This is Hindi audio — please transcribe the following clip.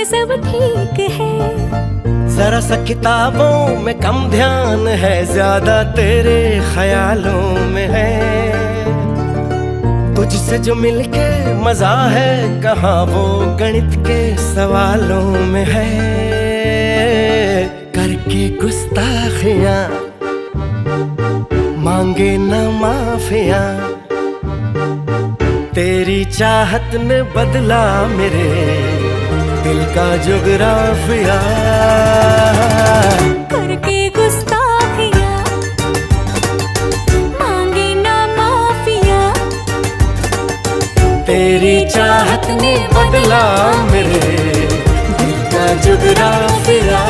सब ठीक है। जरा सा किताबों में कम ध्यान है, ज्यादा तेरे ख्यालों में है। तुझसे जो मिलके मजा है, कहाँ वो गणित के सवालों में है। करके गुस्ताखियां मांगे न माफियां, तेरी चाहत ने बदला मेरे दिल का जुगराफिया। करके गुस्ताखियां मांगे ना माफिया, तेरी चाहत ने बदला मेरे दिल का जुगराफिया।